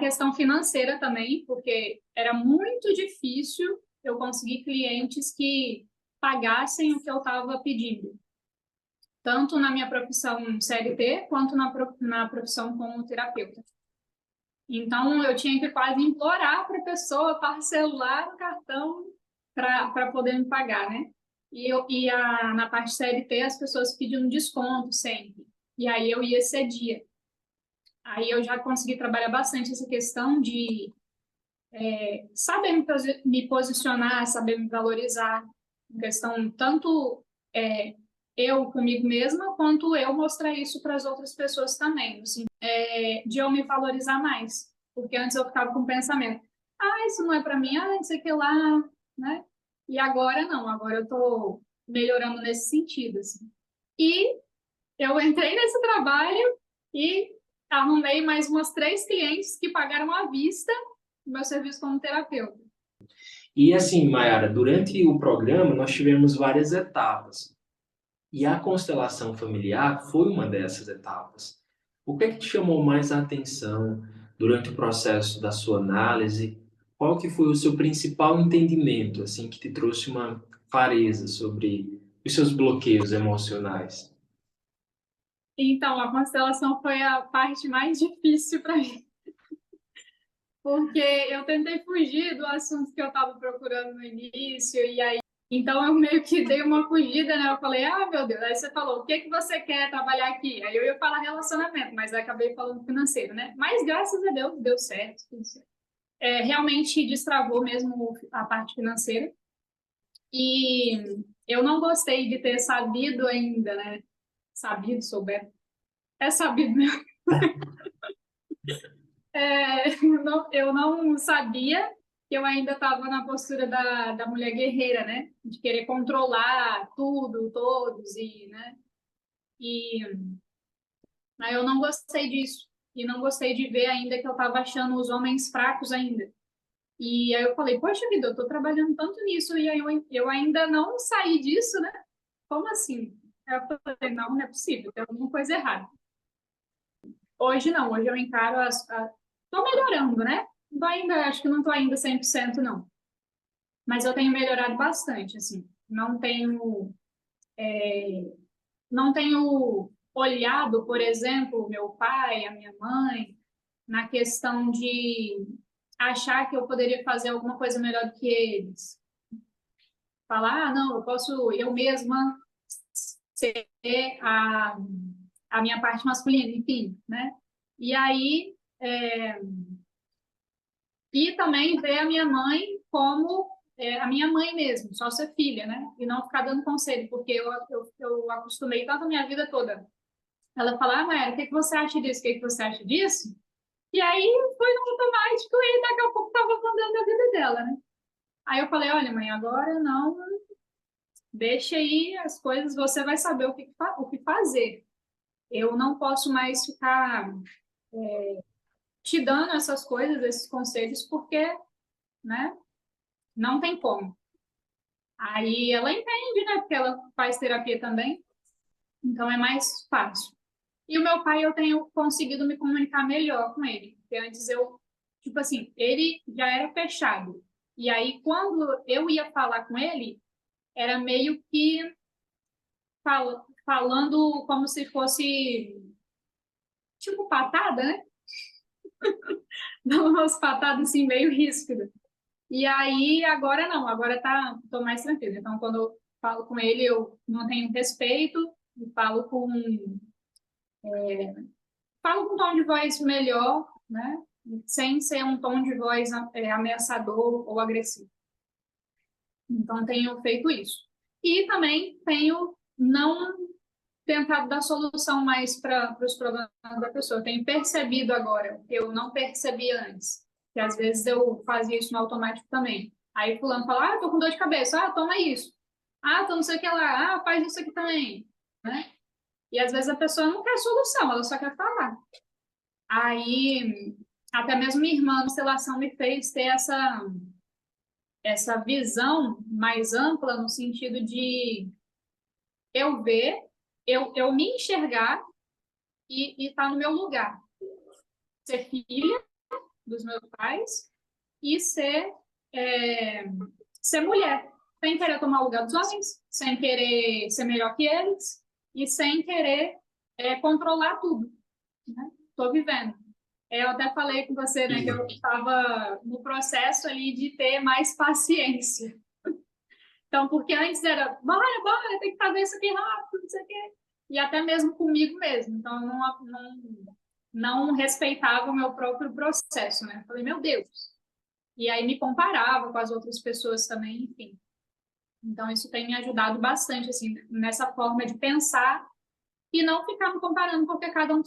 questão financeira também, porque era muito difícil eu conseguir clientes que pagassem o que eu estava pedindo, tanto na minha profissão CLT quanto na profissão como terapeuta. Então, eu tinha que quase implorar para a pessoa parcelar o cartão para poder me pagar, né? Na parte CLT, as pessoas pediam desconto sempre. E aí eu ia cedia. Aí eu já consegui trabalhar bastante essa questão de saber me posicionar, saber me valorizar. Questão tanto eu comigo mesma, quanto eu mostrar isso para as outras pessoas também. Assim, de eu me valorizar mais. Porque antes eu ficava com o pensamento, isso não é para mim, isso aqui lá, né? E agora não, agora eu estou melhorando nesse sentido, assim. E eu entrei nesse trabalho e arrumei mais umas 3 clientes que pagaram à vista o meu serviço como terapeuta. E assim, Mayara, durante o programa nós tivemos várias etapas. E a constelação familiar foi uma dessas etapas. O que é que te chamou mais a atenção durante o processo da sua análise? Qual que foi o seu principal entendimento, assim, que te trouxe uma clareza sobre os seus bloqueios emocionais? Então, a constelação foi a parte mais difícil para mim, porque eu tentei fugir do assunto que eu estava procurando no início, e aí, então eu meio que dei uma fugida, né? Eu falei, meu Deus, aí você falou, o que que você quer trabalhar aqui? Aí eu ia falar relacionamento, mas aí acabei falando financeiro, né? Mas graças a Deus deu certo, tudo certo. Realmente destravou mesmo a parte financeira, e eu não gostei de ter sabido ainda, né? Sabido, souber. É sabido mesmo. Eu não sabia que eu ainda estava na postura da mulher guerreira, né? De querer controlar tudo, todos, né? E aí eu não gostei disso. E não gostei de ver ainda que eu estava achando os homens fracos ainda. E aí eu falei, poxa vida, eu estou trabalhando tanto nisso e aí eu ainda não saí disso, né? Como assim? Aí eu falei, não, não é possível, tem alguma coisa errada. Hoje não, hoje eu encaro tô melhorando, né? Tô ainda, acho que não tô ainda 100% não. Mas eu tenho melhorado bastante, assim. Não tenho olhado, por exemplo, o meu pai, a minha mãe, na questão de achar que eu poderia fazer alguma coisa melhor do que eles. Falar, não, eu posso eu mesma ser a, a minha parte masculina, enfim, né? E aí, e também ver a minha mãe como a minha mãe mesmo, só ser filha, né? E não ficar dando conselho, porque eu acostumei tanto a minha vida toda. Ela fala, Maera, o que você acha disso? O que você acha disso? E aí foi no automático e daqui a pouco estava mandando a vida dela, né? Aí eu falei, olha, mãe, agora não, deixa aí as coisas, você vai saber o que fazer. Eu não posso mais ficar te dando essas coisas, esses conselhos, porque, né, não tem como. Aí ela entende, né? Porque ela faz terapia também, então é mais fácil. E o meu pai, eu tenho conseguido me comunicar melhor com ele, porque antes tipo assim, ele já era fechado. E aí, quando eu ia falar com ele, era meio que falando como se fosse, tipo, patada, né? Dando umas patadas assim, meio ríspidas. E aí, agora não, agora tô mais tranquila. Então, quando eu falo com ele, eu mantenho respeito e falo com um tom de voz melhor, né? Sem ser um tom de voz ameaçador ou agressivo. Então, tenho feito isso. E também tenho não tentado dar solução mais para os problemas da pessoa. Eu tenho percebido agora, que eu não percebia antes, que às vezes eu fazia isso no automático também. Aí fulano fala, tô com dor de cabeça, toma isso. Tô não sei o que lá, faz isso aqui também, né? E às vezes a pessoa não quer solução, ela só quer falar. Aí, até mesmo minha irmã, a constelação me fez ter essa visão mais ampla no sentido de eu ver, eu me enxergar e estar no meu lugar. Ser filha dos meus pais e ser mulher, sem querer tomar o lugar dos homens, sem querer ser melhor que eles e sem querer controlar tudo, né? Tô vivendo. Eu até falei com você, né, que eu E, estava no processo ali de ter mais paciência. Então, porque antes era, bora, tem que fazer isso aqui rápido, não sei o quê. E até mesmo comigo mesmo. Então, eu não respeitava o meu próprio processo, né? Falei, meu Deus. E aí me comparava com as outras pessoas também, enfim. Então, isso tem me ajudado bastante, assim, nessa forma de pensar e não ficar me comparando, porque cada um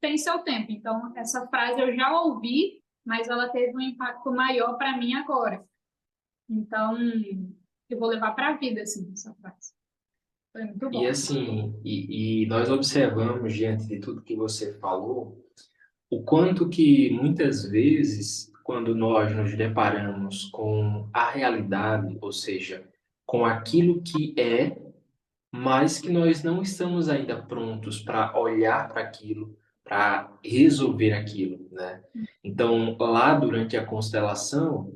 tem seu tempo. Então, essa frase eu já ouvi, mas ela teve um impacto maior para mim agora. Então, eu vou levar para a vida, assim, essa frase. Foi muito e bom. assim, e nós observamos, diante de tudo que você falou, o quanto que muitas vezes, quando nós nos deparamos com a realidade, ou seja, com aquilo que é, mas que nós não estamos ainda prontos para olhar para aquilo, para resolver aquilo, né? Então, lá durante a constelação,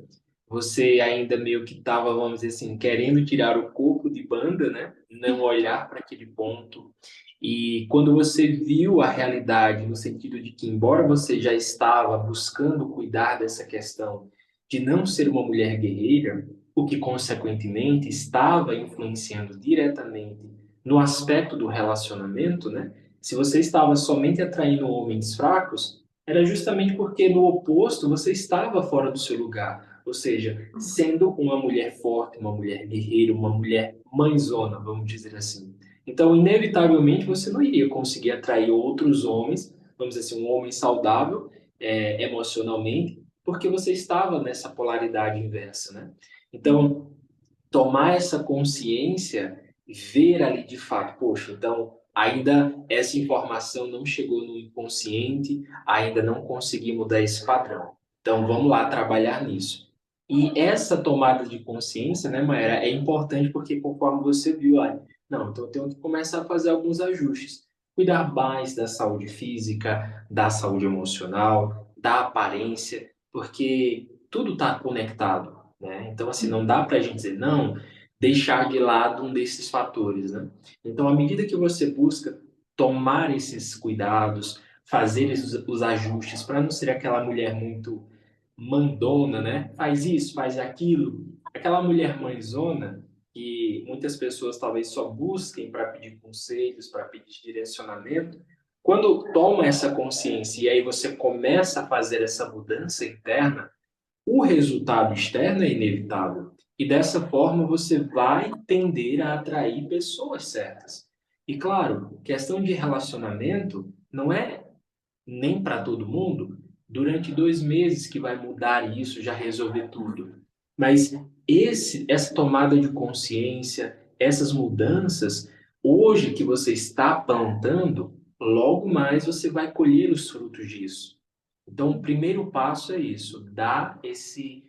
você ainda meio que estava, vamos dizer assim, querendo tirar o corpo de banda, né? Não olhar para aquele ponto. E quando você viu a realidade, no sentido de que, embora você já estava buscando cuidar dessa questão de não ser uma mulher guerreira, o que consequentemente estava influenciando diretamente no aspecto do relacionamento, né? Se você estava somente atraindo homens fracos, era justamente porque no oposto você estava fora do seu lugar, ou seja, sendo uma mulher forte, uma mulher guerreira, uma mulher mãezona, vamos dizer assim. Então, inevitavelmente, você não iria conseguir atrair outros homens, vamos dizer assim, um homem saudável emocionalmente, porque você estava nessa polaridade inversa, né? Então, tomar essa consciência, ver ali de fato, poxa, então ainda essa informação não chegou no inconsciente, ainda não consegui mudar esse padrão. Então vamos lá trabalhar nisso. E essa tomada de consciência, né, Maera, é importante porque conforme você viu lá, não, então eu tenho que começar a fazer alguns ajustes. Cuidar mais da saúde física, da saúde emocional, da aparência, porque tudo está conectado, né? Então, assim, não dá para a gente dizer, não, deixar de lado um desses fatores, né? Então, à medida que você busca tomar esses cuidados, fazer os ajustes, para não ser aquela mulher muito mandona, né? Faz isso, faz aquilo. Aquela mulher mãezona que muitas pessoas talvez só busquem para pedir conselhos, para pedir direcionamento. Quando toma essa consciência e aí você começa a fazer essa mudança interna, o resultado externo é inevitável. E dessa forma você vai tender a atrair pessoas certas. E claro, questão de relacionamento não é nem para todo mundo durante 2 meses que vai mudar isso, já resolver tudo. Mas essa tomada de consciência, essas mudanças, hoje que você está plantando, logo mais você vai colher os frutos disso. Então, o primeiro passo é isso, dar esse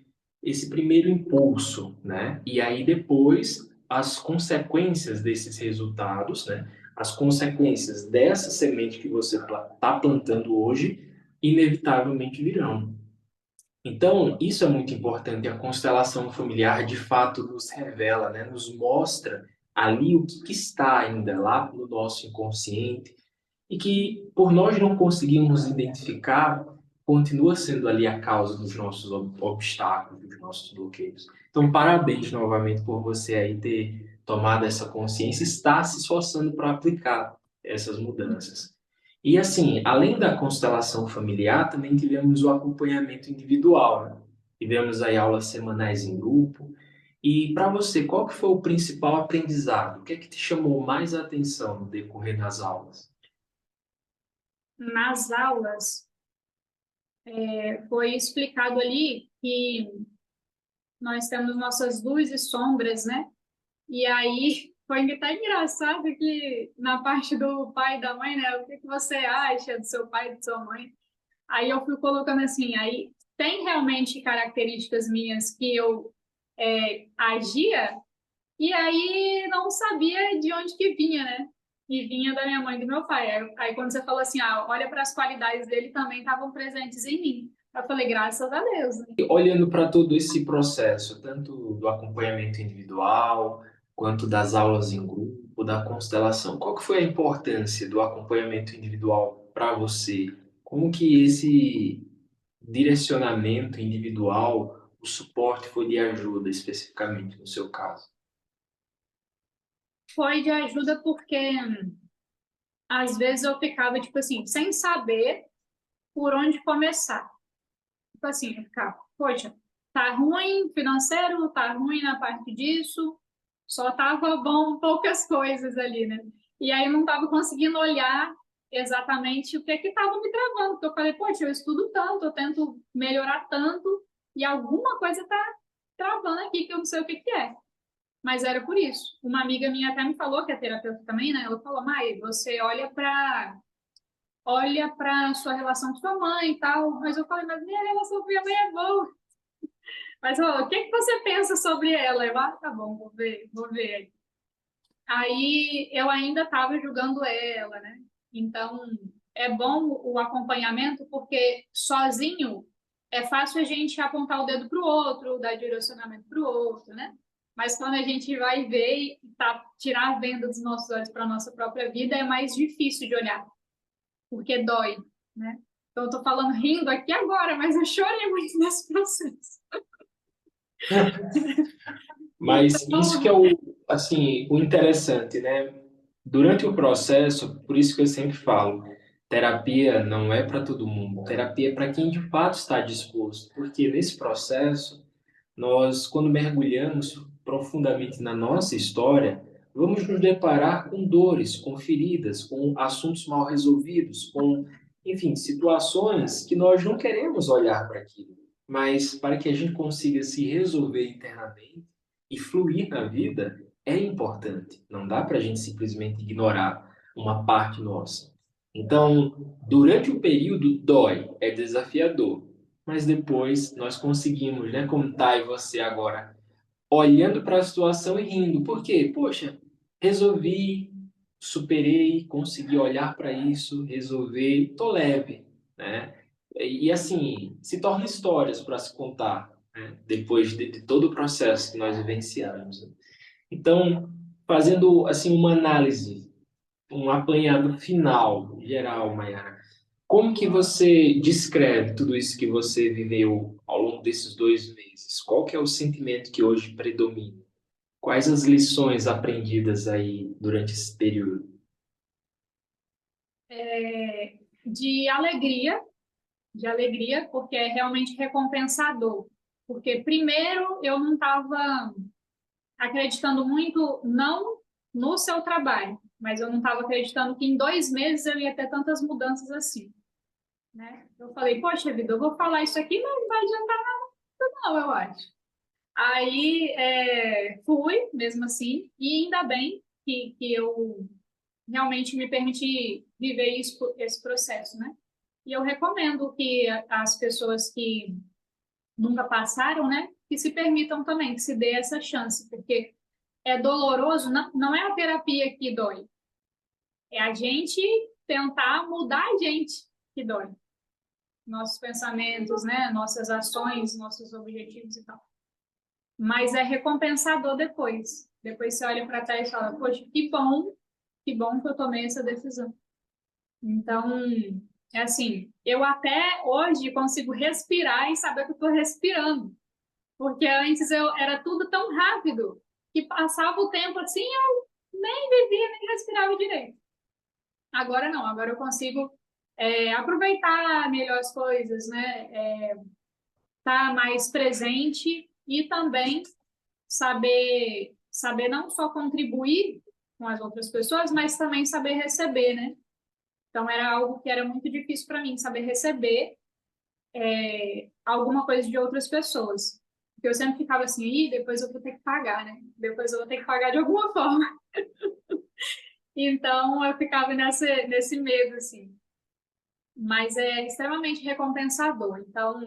primeiro impulso, né? E aí depois as consequências desses resultados, né? As consequências dessa semente que você está plantando hoje, inevitavelmente virão. Então, isso é muito importante. A constelação familiar, de fato, nos revela, né? Nos mostra ali o que está ainda lá no nosso inconsciente e que, por nós não conseguirmos identificar, continua sendo ali a causa dos nossos obstáculos, dos nossos bloqueios. Então, parabéns novamente por você aí ter tomado essa consciência e estar se esforçando para aplicar essas mudanças. E assim, além da constelação familiar, também tivemos o acompanhamento individual, né? Tivemos aí aulas semanais em grupo. E para você, qual que foi o principal aprendizado? O que é que te chamou mais a atenção no decorrer das aulas? Nas aulas, foi explicado ali que nós temos nossas luzes e sombras, né? E aí foi até engraçado que na parte do pai e da mãe, né? O que que você acha do seu pai e da sua mãe? Aí eu fui colocando assim, aí tem realmente características minhas que eu agia e aí não sabia de onde que vinha, né? E vinha da minha mãe e do meu pai. Aí quando você falou assim, olha para as qualidades dele, também estavam presentes em mim. Eu falei, graças a Deus, né? E olhando para todo esse processo, tanto do acompanhamento individual, quanto das aulas em grupo, da constelação, qual que foi a importância do acompanhamento individual para você? Como que esse direcionamento individual, o suporte foi de ajuda especificamente no seu caso? Foi de ajuda porque às vezes eu ficava, tipo assim, sem saber por onde começar. Tipo assim, eu ficava, poxa, tá ruim financeiro, tá ruim na parte disso, só tava bom poucas coisas ali, né? E aí eu não tava conseguindo olhar exatamente o que que tava me travando, porque eu falei, poxa, eu estudo tanto, eu tento melhorar tanto, e alguma coisa tá travando aqui que eu não sei o que que é. Mas era por isso. Uma amiga minha até me falou, que é terapeuta também, né? Ela falou, Mai, você olha para sua relação com sua mãe e tal. Mas eu falei, mas minha relação com minha mãe é boa. Mas ó, o que que você pensa sobre ela? Eu, tá bom, vou ver, vou ver. Aí eu ainda estava julgando ela, né? Então é bom o acompanhamento porque sozinho é fácil a gente apontar o dedo para o outro, dar direcionamento para o outro, né? Mas quando a gente vai ver e tirar a venda dos nossos olhos para a nossa própria vida, é mais difícil de olhar, porque dói, né? Então, eu tô falando rindo aqui agora, mas eu chorei muito nesse processo. Mas isso que é Então, o, assim, o interessante, né? Durante o processo, por isso que eu sempre falo, terapia não é para todo mundo, terapia é para quem de fato está disposto, porque nesse processo, nós, quando mergulhamos profundamente na nossa história, vamos nos deparar com dores, com feridas, com assuntos mal resolvidos, com, enfim, situações que nós não queremos olhar para aquilo, mas para que a gente consiga se resolver internamente e fluir na vida, é importante. Não dá para a gente simplesmente ignorar uma parte nossa. Então, durante o período, dói, é desafiador, mas depois nós conseguimos, né, como tá e você agora, olhando para a situação e rindo. Por quê? Poxa, resolvi, superei, consegui olhar para isso, resolver, tô leve, né? E assim, se torna histórias para se contar, né? Depois de todo o processo que nós vivenciamos. Então, fazendo assim uma análise, um apanhado final, geral, Mayara, como que você descreve tudo isso que você viveu ao longo desses 2 meses? Qual que é o sentimento que hoje predomina? Quais as lições aprendidas aí durante esse período? de alegria, de alegria, porque é realmente recompensador. Porque primeiro eu não estava acreditando muito, não no seu trabalho, mas eu não estava acreditando que em 2 meses eu ia ter tantas mudanças assim, né? Eu falei, poxa vida, eu vou falar isso aqui, mas não vai adiantar nada, não, eu acho. Aí fui, mesmo assim, e ainda bem que eu realmente me permiti viver isso, esse processo, né? E eu recomendo que as pessoas que nunca passaram, né, que se permitam também, que se dê essa chance, porque é doloroso, não é a terapia que dói, é a gente tentar mudar a gente que dói. Nossos pensamentos, né, nossas ações, nossos objetivos e tal. Mas é recompensador depois. Depois você olha para trás e fala, poxa, que bom que eu tomei essa decisão. Então, é assim, eu até hoje consigo respirar e saber que eu estou respirando. Porque antes eu era tudo tão rápido que passava o tempo assim, eu nem vivia, nem respirava direito. Agora não, agora eu consigo aproveitar melhor as coisas, né? Estar mais presente e também saber não só contribuir com as outras pessoas, mas também saber receber, né? Então era algo que era muito difícil para mim, saber receber alguma coisa de outras pessoas. Porque eu sempre ficava assim, ih, depois eu vou ter que pagar, né? Depois eu vou ter que pagar de alguma forma. Então eu ficava nesse medo, assim. Mas é extremamente recompensador. Então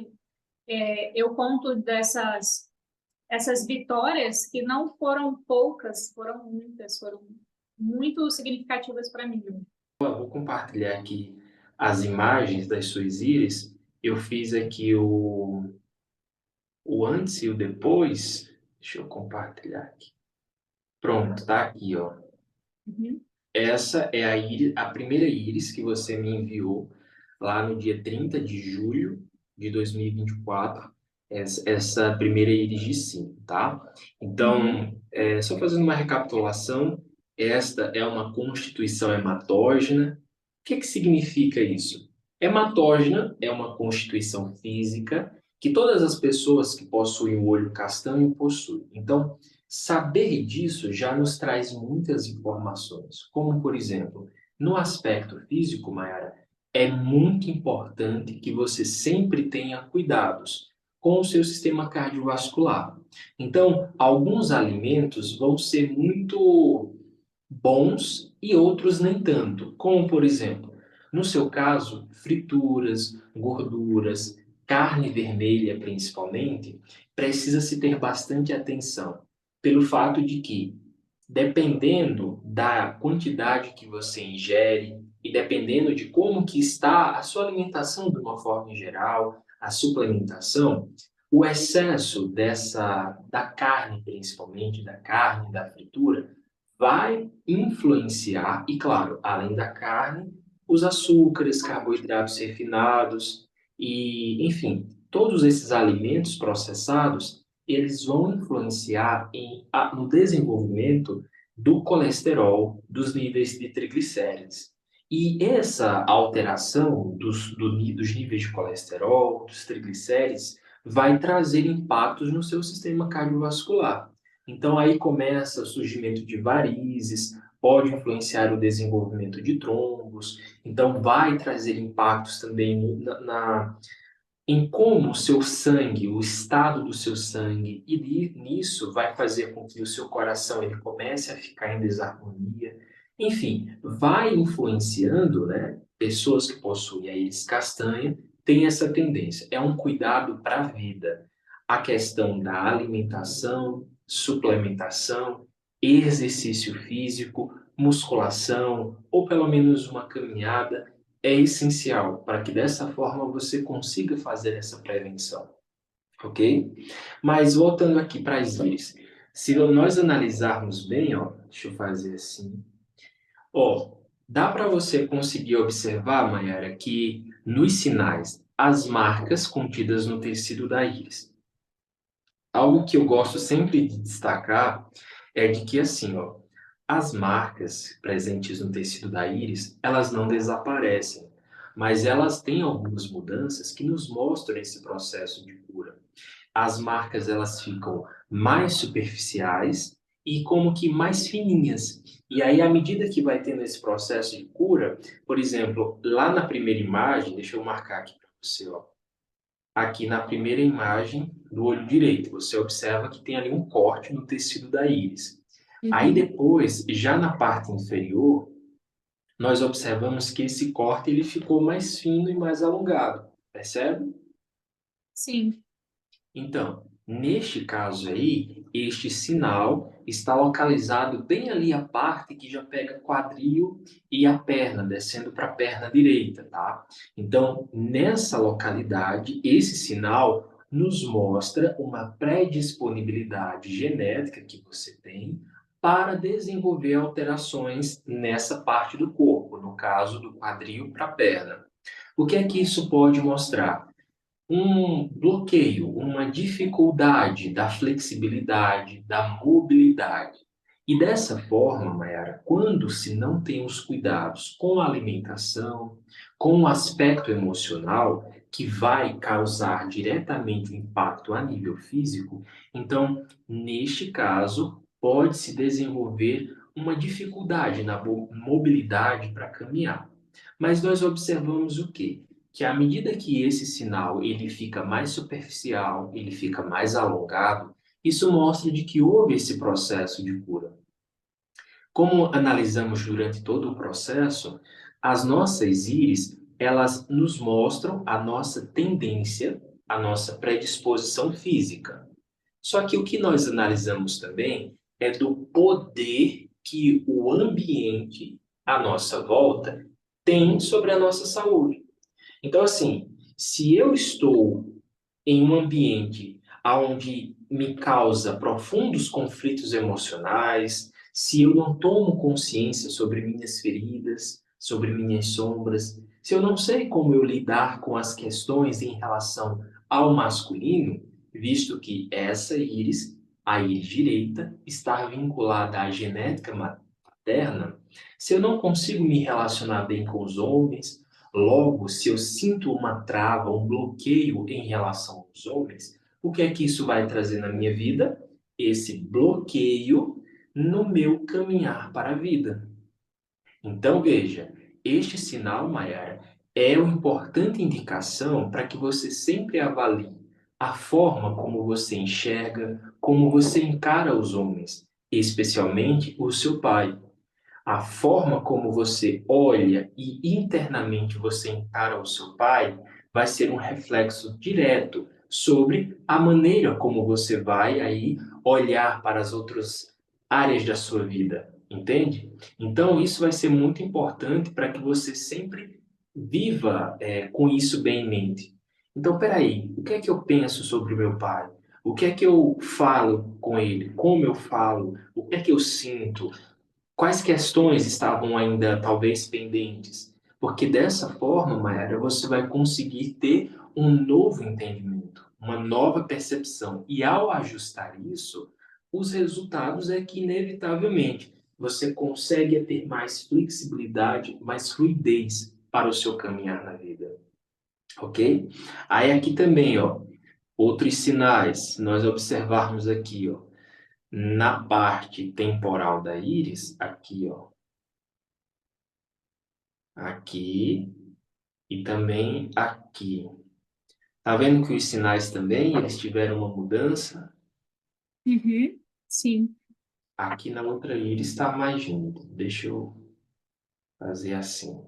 eu conto essas vitórias que não foram poucas, foram muitas, foram muito significativas para mim. Eu vou compartilhar aqui as imagens das suas íris eu fiz aqui o antes e o depois. Deixa eu compartilhar aqui. Pronto, tá aqui, ó. Uhum. Essa é a primeira íris que você me enviou lá no dia 30 de julho de 2024. Essa primeira íris de 5, tá? Uhum. Então, só fazendo uma recapitulação, esta é uma constituição hematógena. O que que significa isso? Hematógena é uma constituição física que todas as pessoas que possuem o olho castanho possuem. Então, saber disso já nos traz muitas informações, como, por exemplo, no aspecto físico, Mayara, é muito importante que você sempre tenha cuidados com o seu sistema cardiovascular. Então, alguns alimentos vão ser muito bons e outros nem tanto, como, por exemplo, no seu caso, frituras, gorduras, carne vermelha principalmente, precisa se ter bastante atenção, pelo fato de que, dependendo da quantidade que você ingere e dependendo de como que está a sua alimentação de uma forma em geral, a suplementação, o excesso da carne, principalmente da carne, da fritura, vai influenciar, e claro, além da carne, os açúcares, carboidratos refinados e, enfim, todos esses alimentos processados, eles vão influenciar no desenvolvimento do colesterol, dos níveis de triglicérides. E essa alteração dos níveis de colesterol, dos triglicérides, vai trazer impactos no seu sistema cardiovascular. Então, aí começa o surgimento de varizes, pode influenciar o desenvolvimento de trombos, então vai trazer impactos também em como o seu sangue, o estado do seu sangue, e nisso vai fazer com que o seu coração ele comece a ficar em desarmonia. Enfim, vai influenciando, né? Pessoas que possuem a íris castanha têm essa tendência. É um cuidado para a vida. A questão da alimentação, suplementação, exercício físico, musculação, ou pelo menos uma caminhada é essencial para que dessa forma você consiga fazer essa prevenção, ok? Mas voltando aqui para as íris, se nós analisarmos bem, ó, deixa eu fazer assim, ó, dá para você conseguir observar, Mayara, que nos sinais, as marcas contidas no tecido da íris. Algo que eu gosto sempre de destacar é de que assim, ó, as marcas presentes no tecido da íris, elas não desaparecem, mas elas têm algumas mudanças que nos mostram esse processo de cura. As marcas elas ficam mais superficiais e como que mais fininhas. E aí, à medida que vai tendo esse processo de cura, por exemplo, lá na primeira imagem, deixa eu marcar aqui para você, ó. Aqui na primeira imagem do olho direito, você observa que tem ali um corte no tecido da íris. Aí Uhum. depois, já na parte inferior, nós observamos que esse corte ele ficou mais fino e mais alongado, percebe? Sim. Então, neste caso aí, este sinal está localizado bem ali a parte que já pega quadril e a perna, descendo para a perna direita, tá? Então, nessa localidade, esse sinal nos mostra uma predisponibilidade genética que você tem para desenvolver alterações nessa parte do corpo, no caso do quadril para a perna. O que é que isso pode mostrar? Um bloqueio, uma dificuldade da flexibilidade, da mobilidade. E dessa forma, Mayara, quando se não tem os cuidados com a alimentação, com o aspecto emocional, que vai causar diretamente um impacto a nível físico, então, neste caso, pode-se desenvolver uma dificuldade na mobilidade para caminhar. Mas nós observamos o quê? Que à medida que esse sinal ele fica mais superficial, ele fica mais alongado, isso mostra de que houve esse processo de cura. Como analisamos durante todo o processo, as nossas íris, elas nos mostram a nossa tendência, a nossa predisposição física. Só que o que nós analisamos também é do poder que o ambiente à nossa volta tem sobre a nossa saúde. Então, assim, se eu estou em um ambiente onde me causa profundos conflitos emocionais, se eu não tomo consciência sobre minhas feridas, sobre minhas sombras, se eu não sei como eu lidar com as questões em relação ao masculino, visto que essa íris, a íris direita, está vinculada à genética materna, se eu não consigo me relacionar bem com os homens, logo, se eu sinto uma trava, um bloqueio em relação aos homens, o que é que isso vai trazer na minha vida? Esse bloqueio no meu caminhar para a vida. Então, veja, este sinal, Maiara, é uma importante indicação para que você sempre avalie a forma como você enxerga, como você encara os homens, especialmente o seu pai. A forma como você olha e internamente você encara o seu pai vai ser um reflexo direto sobre a maneira como você vai aí olhar para as outras áreas da sua vida, entende? Então, isso vai ser muito importante para que você sempre viva com isso bem em mente. Então, peraí, o que é que eu penso sobre o meu pai? O que é que eu falo com ele? Como eu falo? O que é que eu sinto? Quais questões estavam ainda talvez pendentes? Porque dessa forma, Mayara, você vai conseguir ter um novo entendimento, uma nova percepção. E ao ajustar isso, os resultados é que, inevitavelmente, você consegue ter mais flexibilidade, mais fluidez para o seu caminhar na vida. Ok? Aí aqui também, ó, outros sinais, se nós observarmos aqui, ó, na parte temporal da íris, aqui, ó, aqui e também aqui. Tá vendo que os sinais também, eles tiveram uma mudança? Uhum, sim. Aqui na outra íris está mais junto. Deixa eu fazer assim.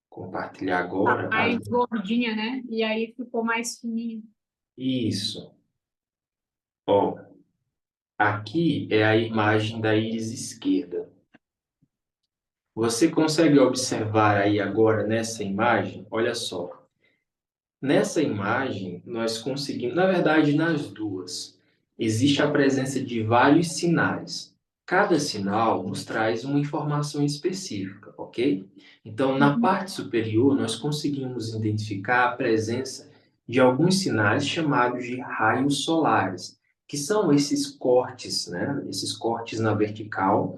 Compartilhar Tá agora. mais gordinha, né? E aí ficou mais fininha. Isso. Ó, aqui é a imagem da íris esquerda. Você consegue observar aí agora nessa imagem? Olha só. Nessa imagem, nós conseguimos, na verdade, nas duas, existe a presença de vários sinais. Cada sinal nos traz uma informação específica, ok? Então, na Uhum. parte superior, nós conseguimos identificar a presença de alguns sinais chamados de raios solares, que são esses cortes, né? Esses cortes na vertical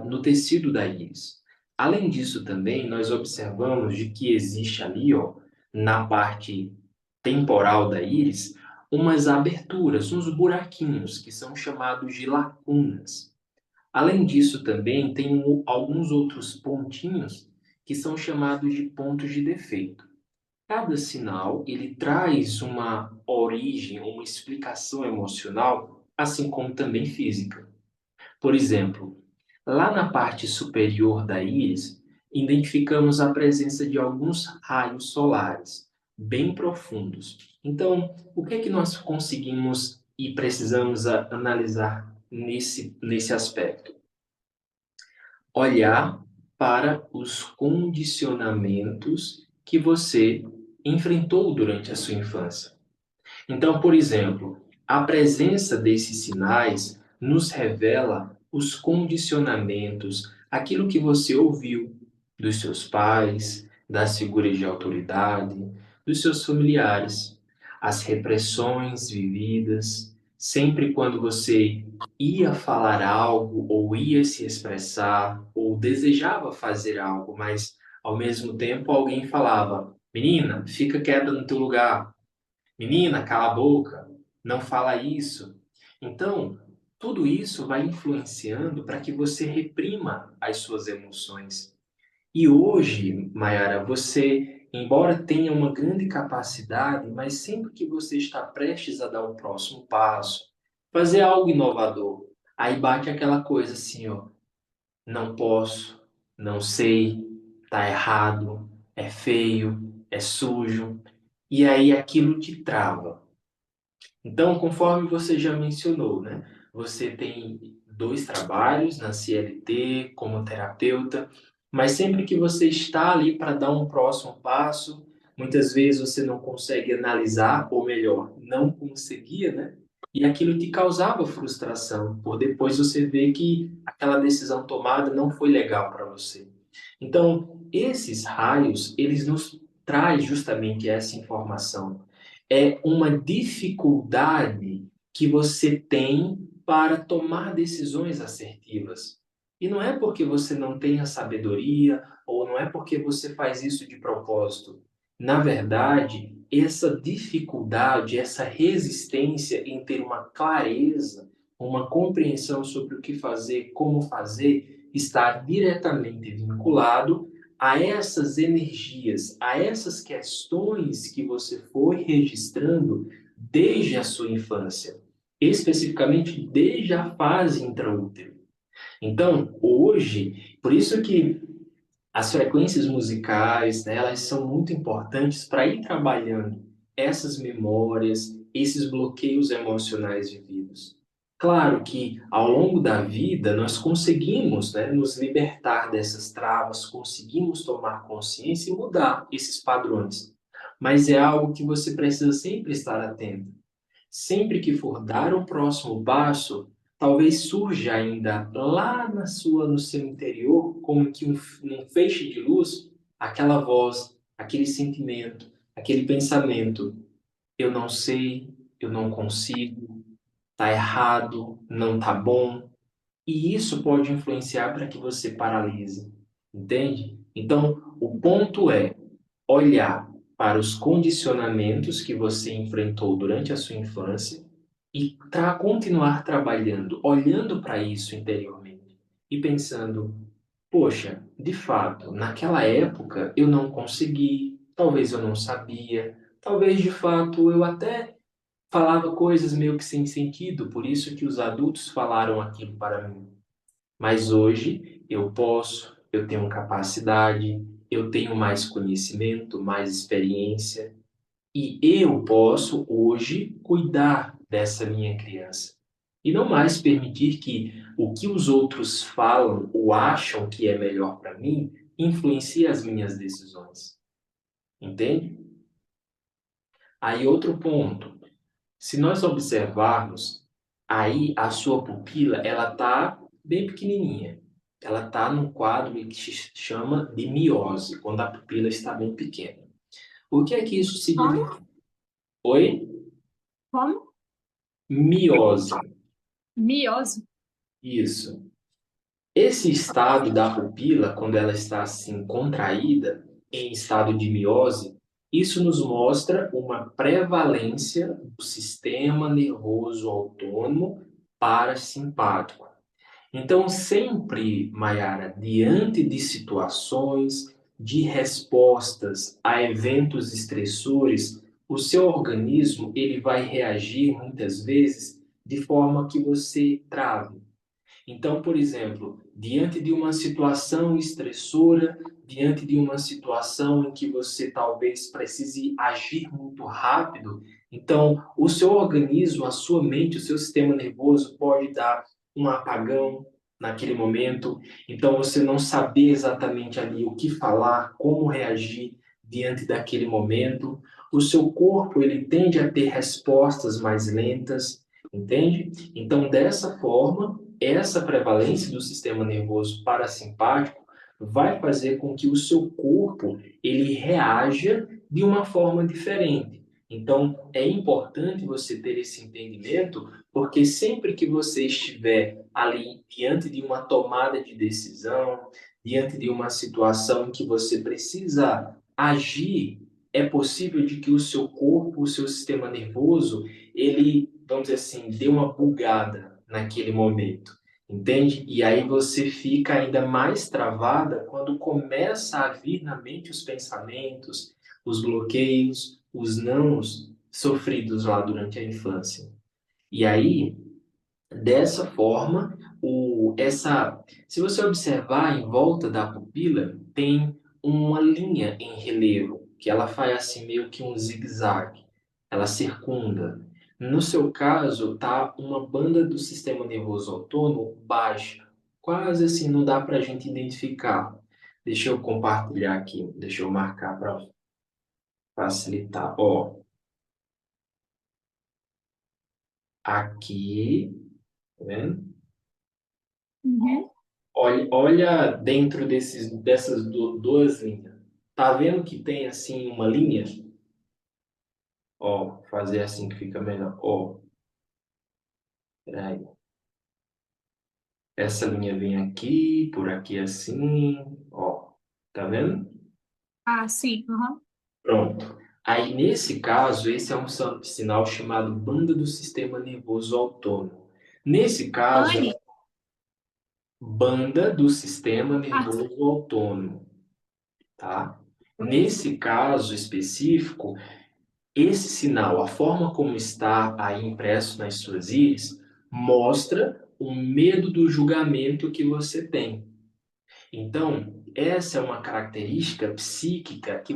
no tecido da íris. Além disso, também, nós observamos de que existe ali, ó, na parte temporal da íris, umas aberturas, uns buraquinhos, que são chamados de lacunas. Além disso, também tem alguns outros pontinhos que são chamados de pontos de defeito. Cada sinal, ele traz uma origem, uma explicação emocional, assim como também física. Por exemplo, lá na parte superior da íris, identificamos a presença de alguns raios solares bem profundos. Então, o que é que nós conseguimos e precisamos analisar nesse aspecto? Olhar para os condicionamentos que você enfrentou durante a sua infância. Então, por exemplo, a presença desses sinais nos revela os condicionamentos, aquilo que você ouviu dos seus pais, das figuras de autoridade, dos seus familiares, as repressões vividas, sempre quando você ia falar algo ou ia se expressar ou desejava fazer algo, mas ao mesmo tempo alguém falava: "Menina, fica quieta no teu lugar. Menina, cala a boca, não fala isso." Então, tudo isso vai influenciando para que você reprima as suas emoções. E hoje, Mayara, você, embora tenha uma grande capacidade, mas sempre que você está prestes a dar o próximo passo, fazer algo inovador, aí bate aquela coisa assim, ó, não posso, não sei, tá errado, é feio, é sujo, e aí aquilo te trava. Então, conforme você já mencionou, né? Você tem dois trabalhos na CLT como terapeuta, Mas sempre que você está ali para dar um próximo passo, muitas vezes você não consegue analisar, ou melhor, não conseguia, né? E aquilo te causava frustração, por depois você ver que aquela decisão tomada não foi legal para você. Então, esses raios, eles nos traz justamente essa informação. É uma dificuldade que você tem para tomar decisões assertivas. E não é porque você não tenha sabedoria ou não é porque você faz isso de propósito. Na verdade, essa dificuldade, essa resistência em ter uma clareza, uma compreensão sobre o que fazer, como fazer, está diretamente vinculado a essas energias, a essas questões que você foi registrando desde a sua infância, especificamente desde a fase intraútero. Então, hoje, por isso que as frequências musicais, né, elas são muito importantes para ir trabalhando essas memórias, esses bloqueios emocionais vividos. Claro que ao longo da vida nós conseguimos, né, nos libertar dessas travas, conseguimos tomar consciência e mudar esses padrões. Mas é algo que você precisa sempre estar atento. Sempre que for dar o próximo passo, talvez surja ainda lá no seu interior, como que um feixe de luz, aquela voz, aquele sentimento, aquele pensamento. Eu não sei, eu não consigo, tá errado, não tá bom. E isso pode influenciar para que você paralise, entende? Então, o ponto é olhar para os condicionamentos que você enfrentou durante a sua infância e continuar trabalhando, olhando para isso interiormente e pensando: poxa, de fato, naquela época eu não consegui, talvez eu não sabia, talvez de fato eu até falava coisas meio que sem sentido, por isso que os adultos falaram aquilo para mim. Mas hoje eu posso, eu tenho capacidade, eu tenho mais conhecimento, mais experiência, e eu posso hoje cuidar dessa minha criança. E não mais permitir que o que os outros falam ou acham que é melhor para mim influencie as minhas decisões. Entende? Aí outro ponto. Se nós observarmos, aí a sua pupila, ela tá bem pequenininha. Ela tá num quadro que se chama de miose, quando a pupila está bem pequena. O que é que isso significa? Como? Oi? Como? Miose. Miose. Isso. Esse estado da pupila, quando ela está assim contraída, em estado de miose, isso nos mostra uma prevalência do sistema nervoso autônomo parasimpático. Então, sempre, Mayara, diante de situações, de respostas a eventos estressores, o seu organismo ele vai reagir muitas vezes de forma que você trave. Então, por exemplo, diante de uma situação estressora, diante de uma situação em que você talvez precise agir muito rápido, então o seu organismo, a sua mente, o seu sistema nervoso pode dar um apagão naquele momento. Então você não saber exatamente ali o que falar, como reagir diante daquele momento. O seu corpo ele tende a ter respostas mais lentas, entende? Então dessa forma essa prevalência do sistema nervoso parasimpático vai fazer com que o seu corpo ele reaja de uma forma diferente. Então, é importante você ter esse entendimento, porque sempre que você estiver ali diante de uma tomada de decisão, diante de uma situação em que você precisa agir, é possível de que o seu corpo, o seu sistema nervoso, ele, vamos dizer assim, dê uma bugada naquele momento, entende? E aí você fica ainda mais travada quando começa a vir na mente os pensamentos, os bloqueios, os nãos sofridos lá durante a infância. E aí, dessa forma, se você observar em volta da pupila, tem uma linha em relevo, que ela faz assim meio que um zigue-zague. Ela circunda. No seu caso, tá uma banda do sistema nervoso autônomo baixa. Quase assim, não dá para a gente identificar. Deixa eu compartilhar aqui, deixa eu marcar para facilitar. Ó, aqui, tá vendo? Uhum. Olha dentro dessas duas linhas. Tá vendo que tem assim uma linha? Ó, fazer assim que fica melhor. Ó, peraí. Essa linha vem aqui, por aqui assim, ó. Tá vendo? Ah, sim. Uhum. Pronto. Aí, nesse caso, esse é um sinal chamado banda do sistema nervoso autônomo. Nesse caso, Anne? banda do sistema Ah, sim. nervoso autônomo, tá? Nesse caso específico, esse sinal, a forma como está aí impresso nas suas íris, mostra o medo do julgamento que você tem. Então, essa é uma característica psíquica que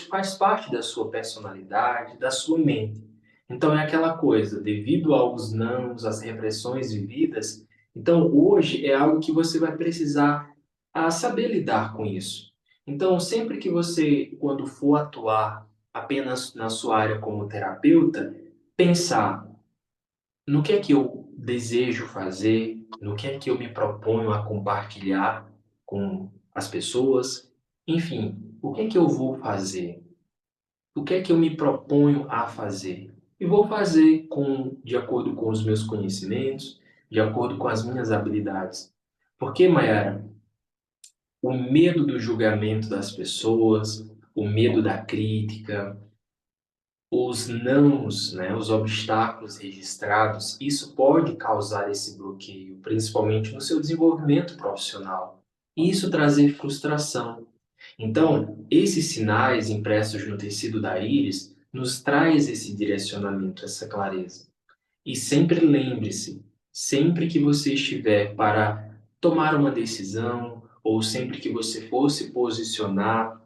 faz parte da sua personalidade, da sua mente. Então, é aquela coisa, devido aos nãos, às repressões vividas, então hoje é algo que você vai precisar saber lidar com isso. Então, sempre que você, quando for atuar apenas na sua área como terapeuta, pensar no que é que eu desejo fazer, no que é que eu me proponho a compartilhar com as pessoas, enfim, o que é que eu vou fazer? O que é que eu me proponho a fazer? E vou fazer de acordo com os meus conhecimentos, de acordo com as minhas habilidades. Porque, Mayara, o medo do julgamento das pessoas, o medo da crítica, os nãos, né, os obstáculos registrados, isso pode causar esse bloqueio, principalmente no seu desenvolvimento profissional. E isso trazer frustração. Então, esses sinais impressos no tecido da íris nos traz esse direcionamento, essa clareza. E sempre lembre-se, sempre que você estiver para tomar uma decisão ou sempre que você for se posicionar,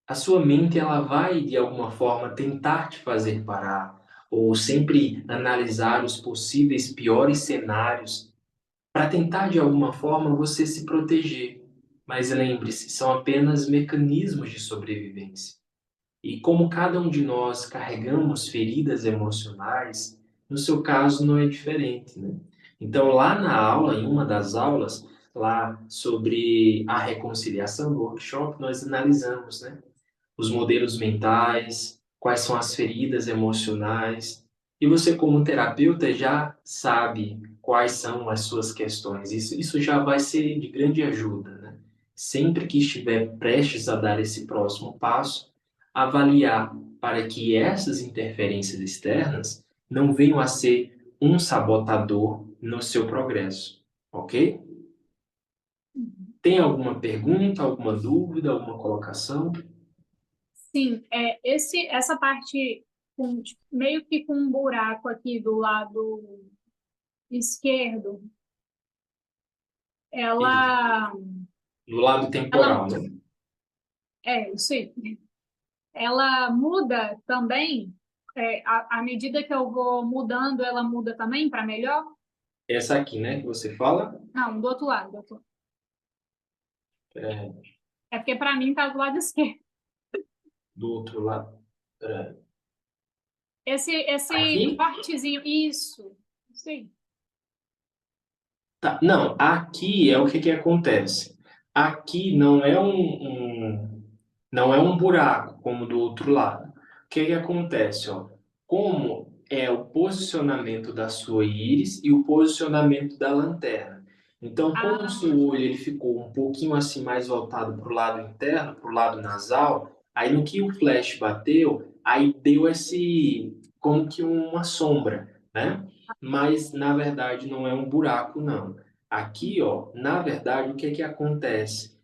a sua mente ela vai de alguma forma tentar te fazer parar ou sempre analisar os possíveis piores cenários para tentar de alguma forma você se proteger. Mas lembre-se, são apenas mecanismos de sobrevivência. E como cada um de nós carregamos feridas emocionais, no seu caso não é diferente, né? Então lá na aula, em uma das aulas, lá sobre a reconciliação no workshop, nós analisamos, né? Os modelos mentais, quais são as feridas emocionais. E você, como terapeuta, já sabe quais são as suas questões. Isso já vai ser de grande ajuda, né? Sempre que estiver prestes a dar esse próximo passo, avaliar para que essas interferências externas não venham a ser um sabotador no seu progresso, ok? Tem alguma pergunta, alguma dúvida, alguma colocação? Sim, essa parte meio que com um buraco aqui do lado esquerdo, ela, Do lado ela temporal, né? isso aí. Ela muda também, à medida que eu vou mudando, ela muda também para melhor? Essa aqui, né, que você fala, Não, do outro lado, do outro lado. é, É porque para mim tá do lado esquerdo. do outro lado. É, Esse aqui? cortezinho, isso aí. Tá. Não, aqui é o que acontece. Aqui não é um buraco como do outro lado. O que acontece, ó? Como é o posicionamento da sua íris e o posicionamento da lanterna. Então, como o Ah, seu olho ele ficou um pouquinho assim mais voltado para o lado interno, para o lado nasal, aí no que o flash bateu, aí deu esse como que uma sombra, né? Mas na verdade não é um buraco, não. Aqui, ó, na verdade, o que que acontece?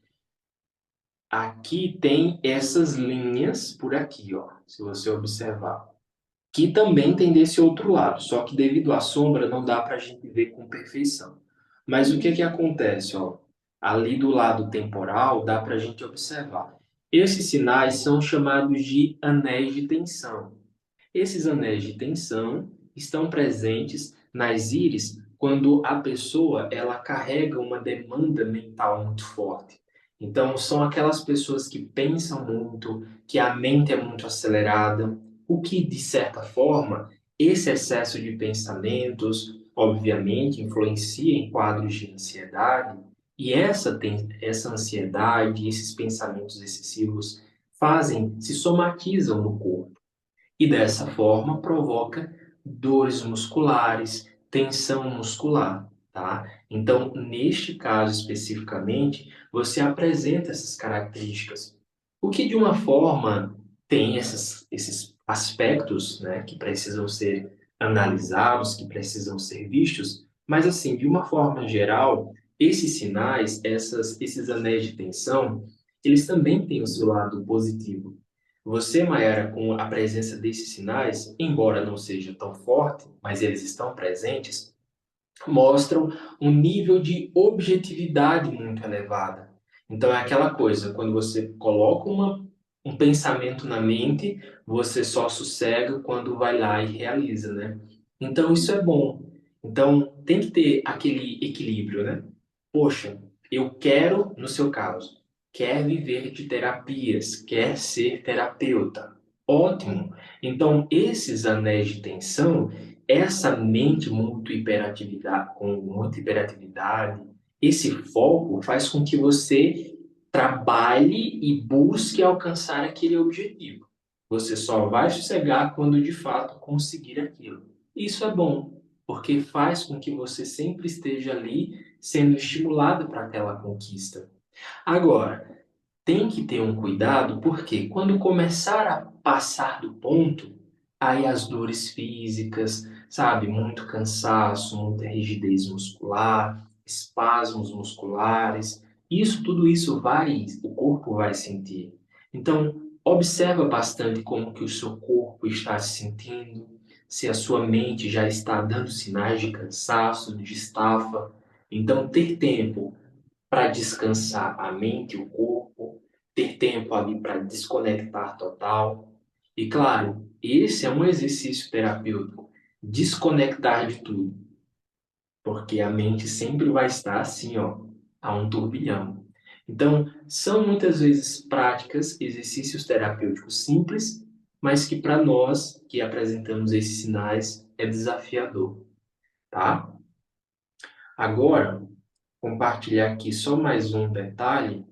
Aqui tem essas linhas por aqui, ó, se você observar. Que também tem desse outro lado, só que devido à sombra não dá para a gente ver com perfeição. Mas o que que acontece, ó? Ali do lado temporal dá para a gente observar. Esses sinais são chamados de anéis de tensão. Esses anéis de tensão estão presentes nas íris quando a pessoa ela carrega uma demanda mental muito forte. Então, são aquelas pessoas que pensam muito, que a mente é muito acelerada, o que, de certa forma, esse excesso de pensamentos, obviamente, influencia em quadros de ansiedade, e essa ansiedade, esses pensamentos excessivos se somatizam no corpo e dessa forma provoca dores musculares, tensão muscular, tá? Então, neste caso especificamente, você apresenta essas características, o que de uma forma tem esses aspectos, né, que precisam ser analisados, que precisam ser vistos, mas assim, de uma forma geral, esses sinais, esses anéis de tensão, eles também têm o seu lado positivo. Você, Mayara, com a presença desses sinais, embora não seja tão forte, mas eles estão presentes, mostram um nível de objetividade muito elevada. Então é aquela coisa, quando você coloca um pensamento na mente, você só sossega quando vai lá e realiza, né? Então isso é bom. Então tem que ter aquele equilíbrio, né? Poxa, eu quero, no seu caso, quer viver de terapias, quer ser terapeuta. Ótimo. Então esses anéis de tensão, essa mente muito hiperatividade, com muita hiperatividade, esse foco faz com que você trabalhe e busque alcançar aquele objetivo. Você só vai sossegar quando de fato conseguir aquilo. Isso é bom, porque faz com que você sempre esteja ali sendo estimulado para aquela conquista. Agora, tem que ter um cuidado, porque quando começar a passar do ponto, aí as dores físicas, sabe, muito cansaço, muita rigidez muscular, espasmos musculares, tudo isso o corpo vai sentir. Então, observa bastante como que o seu corpo está se sentindo, se a sua mente já está dando sinais de cansaço, de estafa. Então, ter tempo para descansar a mente e o corpo, ter tempo ali para desconectar total. E claro, esse é um exercício terapêutico, desconectar de tudo, porque a mente sempre vai estar assim, ó, a um turbilhão. Então, são muitas vezes práticas, exercícios terapêuticos simples, mas que para nós que apresentamos esses sinais é desafiador, tá? Agora, compartilhar aqui só mais um detalhe.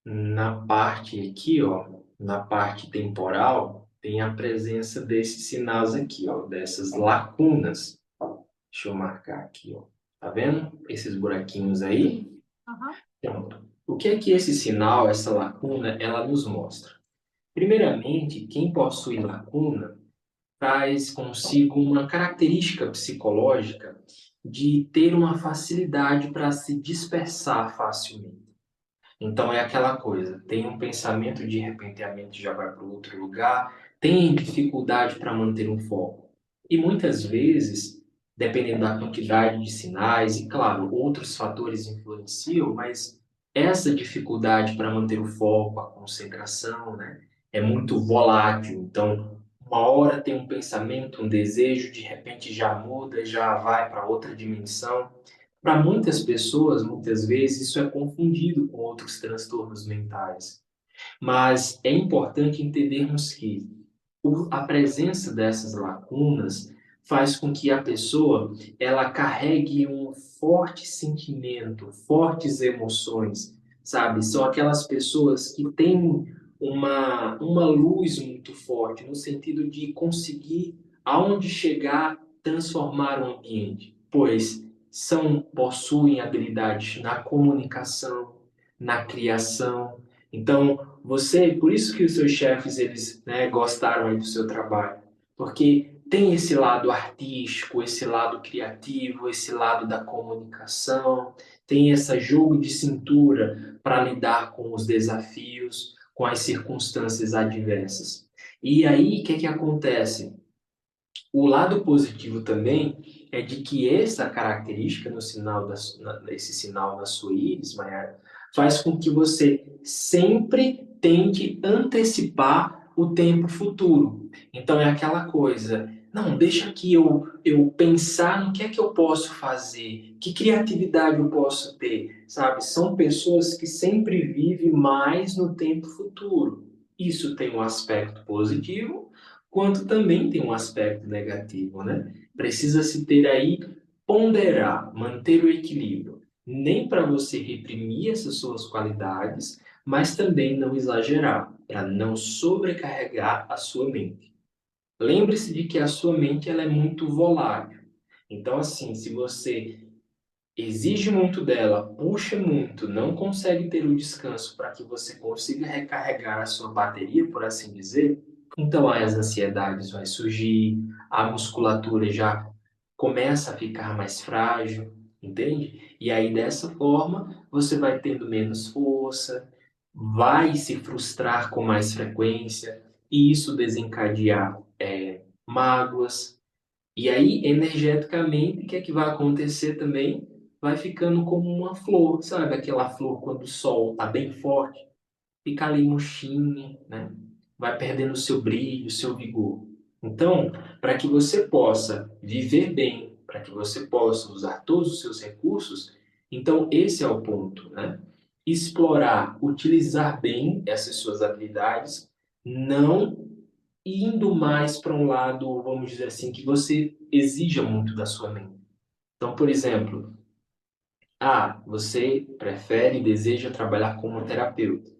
Na parte aqui, ó, na parte temporal, tem a presença desses sinais aqui, ó, dessas lacunas. Deixa eu marcar aqui, ó. Tá vendo? Esses buraquinhos aí? Aham. Pronto. O que é que esse sinal, essa lacuna, ela nos mostra? Primeiramente, quem possui lacuna traz consigo uma característica psicológica de ter uma facilidade para se dispersar facilmente. Então é aquela coisa, tem um pensamento, de repente a mente já vai para outro lugar, tem dificuldade para manter um foco. E muitas vezes, dependendo da quantidade de sinais, e claro, outros fatores influenciam, mas essa dificuldade para manter o foco, a concentração, né, é muito volátil. Então, uma hora tem um pensamento, um desejo, de repente já muda, já vai para outra dimensão. Para muitas pessoas, muitas vezes, isso é confundido com outros transtornos mentais. Mas é importante entendermos que a presença dessas lacunas faz com que a pessoa ela carregue um forte sentimento, fortes emoções, sabe? São aquelas pessoas que têm uma luz muito forte, no sentido de conseguir, aonde chegar, transformar o ambiente, pois possuem habilidades na comunicação, na criação. Então, por isso que os seus chefes, eles, né, gostaram aí do seu trabalho, porque tem esse lado artístico, esse lado criativo, esse lado da comunicação, tem esse jogo de cintura para lidar com os desafios, com as circunstâncias adversas. E aí, o que que acontece? O lado positivo também é de que essa característica no sinal esse sinal na sua íris, Mayara, faz com que você sempre tente antecipar o tempo futuro. Então é aquela coisa, não, deixa que eu pensar no que é que eu posso fazer, que criatividade eu posso ter, sabe? São pessoas que sempre vivem mais no tempo futuro. Isso tem um aspecto positivo, quanto também tem um aspecto negativo, né? Precisa se ter aí, ponderar, manter o equilíbrio. Nem para você reprimir essas suas qualidades, mas também não exagerar, para não sobrecarregar a sua mente. Lembre-se de que a sua mente ela é muito volátil. Então, assim, se você exige muito dela, puxa muito, não consegue ter o descanso para que você consiga recarregar a sua bateria, por assim dizer, então as ansiedades vão surgir, a musculatura já começa a ficar mais frágil, entende? E aí dessa forma você vai tendo menos força, vai se frustrar com mais frequência, e isso desencadear mágoas, e aí, energeticamente, o que é que vai acontecer também? Vai ficando como uma flor, sabe? Aquela flor quando o sol está bem forte, fica ali murchinha, né? Vai perdendo o seu brilho, o seu vigor. Então, para que você possa viver bem, para que você possa usar todos os seus recursos, então esse é o ponto, né? Explorar, utilizar bem essas suas habilidades, não indo mais para um lado, vamos dizer assim, que você exija muito da sua mente. Então, por exemplo, você prefere e deseja trabalhar como terapeuta.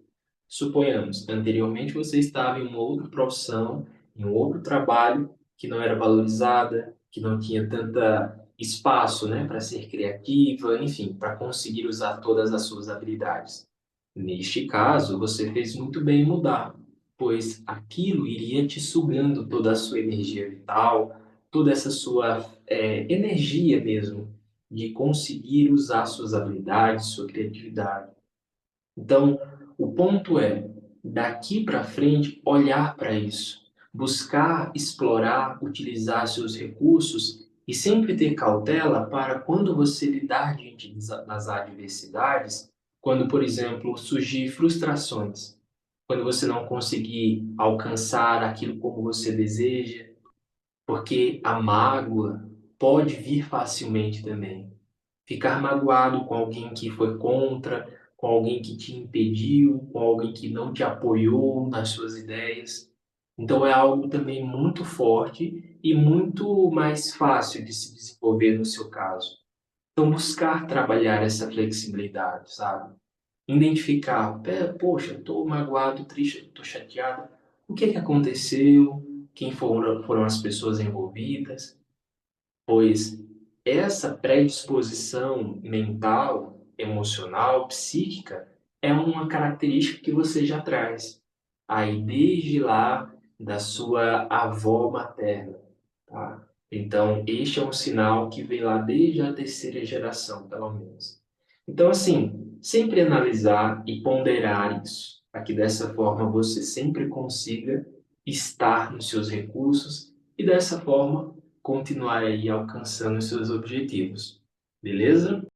Suponhamos, anteriormente você estava em uma outra profissão, em um outro trabalho que não era valorizada, que não tinha tanta espaço, né, para ser criativa, enfim, para conseguir usar todas as suas habilidades. Neste caso, você fez muito bem em mudar, pois aquilo iria te sugando toda a sua energia vital, toda essa sua energia mesmo de conseguir usar suas habilidades, sua criatividade. Então, o ponto é, daqui para frente, olhar para isso, buscar explorar, utilizar seus recursos e sempre ter cautela para quando você lidar diante das adversidades, quando, por exemplo, surgir frustrações, quando você não conseguir alcançar aquilo como você deseja, porque a mágoa pode vir facilmente também. Ficar magoado com alguém que foi contra, com alguém que te impediu, com alguém que não te apoiou nas suas ideias. Então é algo também muito forte e muito mais fácil de se desenvolver no seu caso. Então buscar trabalhar essa flexibilidade, sabe? Identificar, poxa, estou magoado, triste, estou chateado. O que é que aconteceu? Quem foram as pessoas envolvidas? Pois essa predisposição mental, emocional, psíquica é uma característica que você já traz aí desde lá da sua avó materna, tá? Então, este é um sinal que vem lá desde a terceira geração, pelo menos. Então, assim, sempre analisar e ponderar isso, para que dessa forma você sempre consiga estar nos seus recursos e dessa forma continuar aí alcançando os seus objetivos. Beleza?